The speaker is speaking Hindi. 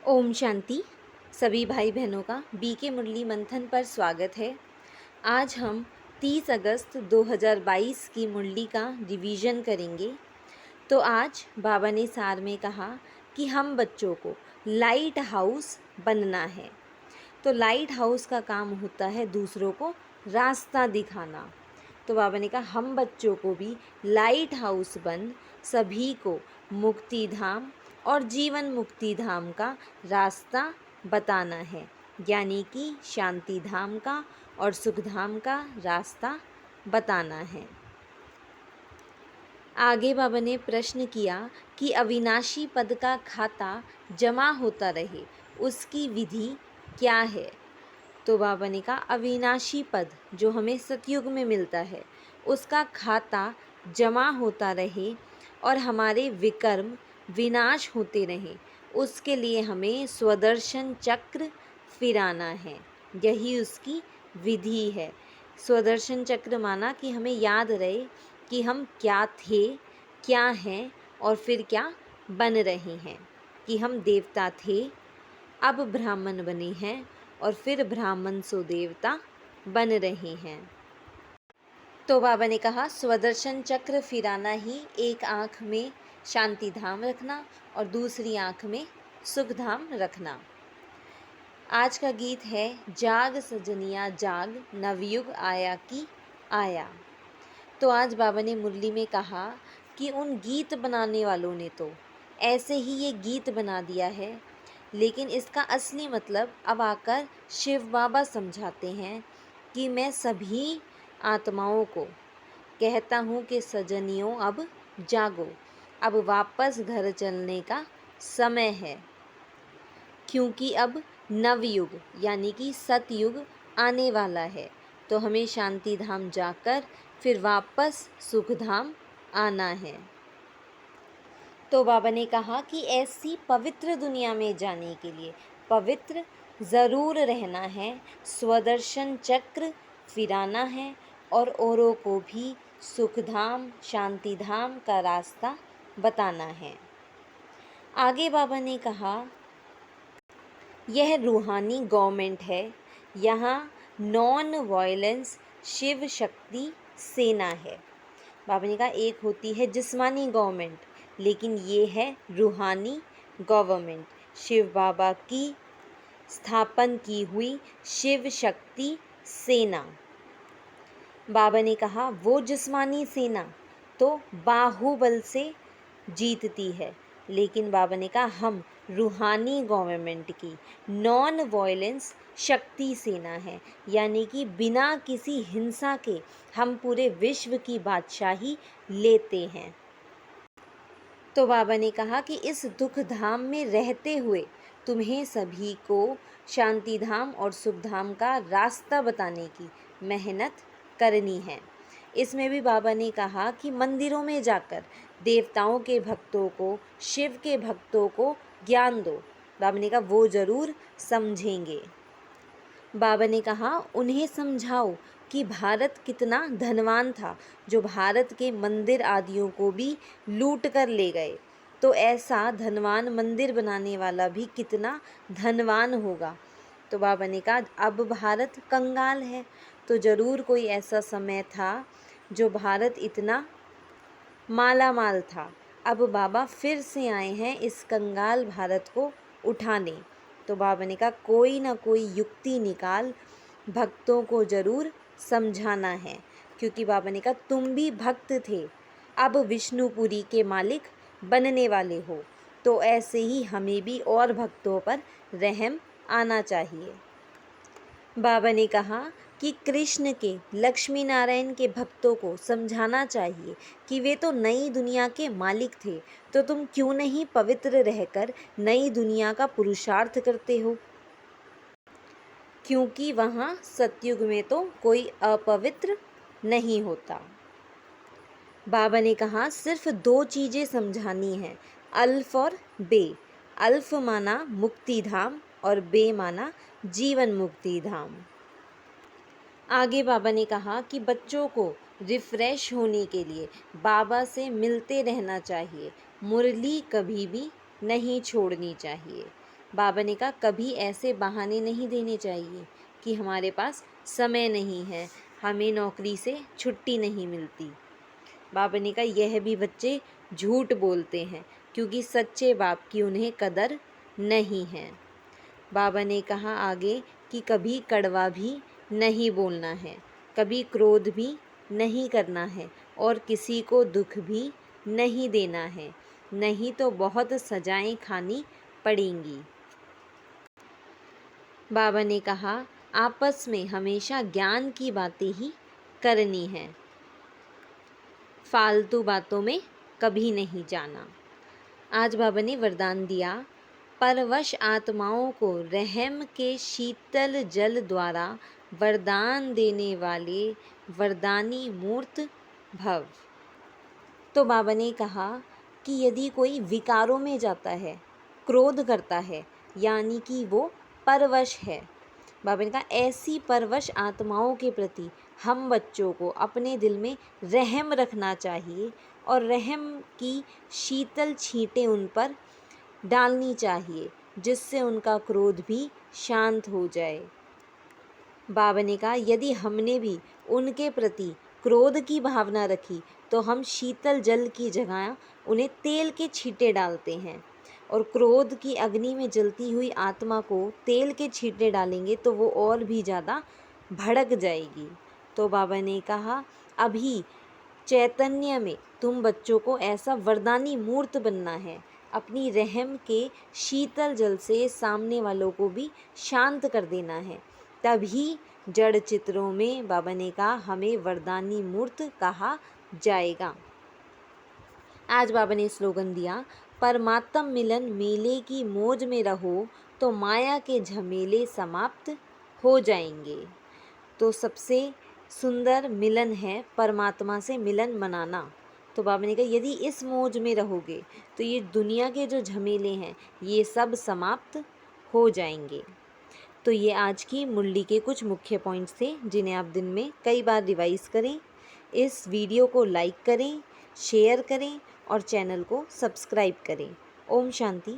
ओम शांति। सभी भाई बहनों का बीके मुरली मंथन पर स्वागत है। आज हम 30 अगस्त 2022 की मुरली का रिवीजन करेंगे। तो आज बाबा ने सार में कहा कि हम बच्चों को लाइट हाउस बनना है। तो लाइट हाउस का काम होता है दूसरों को रास्ता दिखाना। तो बाबा ने कहा हम बच्चों को भी लाइट हाउस बन सभी को मुक्ति धाम और जीवन मुक्ति धाम का रास्ता बताना है, यानी कि शांति धाम का और सुख धाम का रास्ता बताना है। आगे बाबा ने प्रश्न किया कि अविनाशी पद का खाता जमा होता रहे, उसकी विधि क्या है। तो बाबा ने कहा अविनाशी पद जो हमें सतयुग में मिलता है उसका खाता जमा होता रहे और हमारे विकर्म विनाश होते रहें, उसके लिए हमें स्वदर्शन चक्र फिराना है। यही उसकी विधि है। स्वदर्शन चक्र माना कि हमें याद रहे कि हम क्या थे, क्या हैं और फिर क्या बन रहे हैं। कि हम देवता थे, अब ब्राह्मण बने हैं और फिर ब्राह्मण सो देवता बन रहे हैं। तो बाबा ने कहा स्वदर्शन चक्र फिराना ही एक आँख में शांति धाम रखना और दूसरी आँख में सुख धाम रखना। आज का गीत है जाग सजनिया जाग नवयुग आया की आया। तो आज बाबा ने मुरली में कहा कि उन गीत बनाने वालों ने तो ऐसे ही ये गीत बना दिया है, लेकिन इसका असली मतलब अब आकर शिव बाबा समझाते हैं कि मैं सभी आत्माओं को कहता हूँ कि सजनियों अब जागो, अब वापस घर चलने का समय है, क्योंकि अब नवयुग यानी कि सतयुग आने वाला है। तो हमें शांति धाम जाकर फिर वापस सुख धाम आना है। तो बाबा ने कहा कि ऐसी पवित्र दुनिया में जाने के लिए पवित्र ज़रूर रहना है, स्वदर्शन चक्र फिराना है और औरों को भी सुख धाम शांति धाम का रास्ता बताना है। आगे बाबा ने कहा यह रूहानी गवर्नमेंट है, यहाँ नॉन वायलेंस शिव शक्ति सेना है। बाबा ने कहा एक होती है जिस्मानी गवर्नमेंट, लेकिन ये है रूहानी गवर्नमेंट, शिव बाबा की स्थापन की हुई शिव शक्ति सेना। बाबा ने कहा वो जिस्मानी सेना तो बाहुबल से जीतती है, लेकिन बाबा ने कहा हम रूहानी गवर्नमेंट की नॉन वायलेंस शक्ति सेना है, यानी कि बिना किसी हिंसा के हम पूरे विश्व की बादशाही लेते हैं। तो बाबा ने कहा कि इस दुख धाम में रहते हुए तुम्हें सभी को शांति धाम और सुख धाम का रास्ता बताने की मेहनत करनी है। इसमें भी बाबा ने कहा कि मंदिरों में जाकर देवताओं के भक्तों को, शिव के भक्तों को ज्ञान दो। बाबा ने कहा वो ज़रूर समझेंगे। बाबा ने कहा उन्हें समझाओ कि भारत कितना धनवान था, जो भारत के मंदिर आदियों को भी लूट कर ले गए। तो ऐसा धनवान मंदिर बनाने वाला भी कितना धनवान होगा। तो बाबा ने कहा अब भारत कंगाल है, तो ज़रूर कोई ऐसा समय था जो भारत इतना माला माल था। अब बाबा फिर से आए हैं इस कंगाल भारत को उठाने। तो बाबा ने कहा कोई ना कोई युक्ति निकाल भक्तों को ज़रूर समझाना है, क्योंकि बाबा ने कहा तुम भी भक्त थे, अब विष्णुपुरी के मालिक बनने वाले हो। तो ऐसे ही हमें भी और भक्तों पर रहम आना चाहिए। बाबा ने कहा कि कृष्ण के लक्ष्मी नारायण के भक्तों को समझाना चाहिए कि वे तो नई दुनिया के मालिक थे, तो तुम क्यों नहीं पवित्र रहकर नई दुनिया का पुरुषार्थ करते हो, क्योंकि वहाँ सतयुग में तो कोई अपवित्र नहीं होता। बाबा ने कहा सिर्फ दो चीज़ें समझानी हैं, अल्फ और बे। अल्फ माना मुक्ति धाम और बे माना जीवन मुक्ति धाम। आगे बाबा ने कहा कि बच्चों को रिफ़्रेश होने के लिए बाबा से मिलते रहना चाहिए, मुरली कभी भी नहीं छोड़नी चाहिए। बाबा ने कहा कभी ऐसे बहाने नहीं देने चाहिए कि हमारे पास समय नहीं है, हमें नौकरी से छुट्टी नहीं मिलती। बाबा ने कहा यह भी बच्चे झूठ बोलते हैं क्योंकि सच्चे बाप की उन्हें कदर नहीं है। बाबा ने कहा आगे कि कभी कड़वा भी नहीं बोलना है, कभी क्रोध भी नहीं करना है और किसी को दुख भी नहीं देना है, नहीं तो बहुत सजाएं खानी पड़ेंगी। बाबा ने कहा आपस में हमेशा ज्ञान की बातें ही करनी है, फालतू बातों में कभी नहीं जाना। आज बाबा ने वरदान दिया, परवश आत्माओं को रहम के शीतल जल द्वारा वरदान देने वाले वरदानी मूर्त भव। तो बाबा ने कहा कि यदि कोई विकारों में जाता है, क्रोध करता है, यानी कि वो परवश है, बाबा ने कहा ऐसी परवश आत्माओं के प्रति हम बच्चों को अपने दिल में रहम रखना चाहिए और रहम की शीतल छींटें उन पर डालनी चाहिए, जिससे उनका क्रोध भी शांत हो जाए। बाबा ने कहा यदि हमने भी उनके प्रति क्रोध की भावना रखी तो हम शीतल जल की जगह उन्हें तेल के छींटे डालते हैं, और क्रोध की अग्नि में जलती हुई आत्मा को तेल के छींटे डालेंगे तो वो और भी ज़्यादा भड़क जाएगी। तो बाबा ने कहा अभी चैतन्य में तुम बच्चों को ऐसा वरदानी मूर्त बनना है, अपनी रहम के शीतल जल से सामने वालों को भी शांत कर देना है, तभी जड़ चित्रों में बाबा ने कहा हमें वरदानी मूर्त कहा जाएगा। आज बाबा ने स्लोगन दिया, परमात्म मिलन मेले की मौज में रहो तो माया के झमेले समाप्त हो जाएंगे। तो सबसे सुंदर मिलन है परमात्मा से मिलन मनाना। तो बाबा ने कहा यदि इस मौज में रहोगे तो ये दुनिया के जो झमेले हैं ये सब समाप्त हो जाएंगे। तो ये आज की मुरली के कुछ मुख्य पॉइंट्स थे जिन्हें आप दिन में कई बार रिवाइज़ करें। इस वीडियो को लाइक करें, शेयर करें और चैनल को सब्सक्राइब करें। ओम शांति।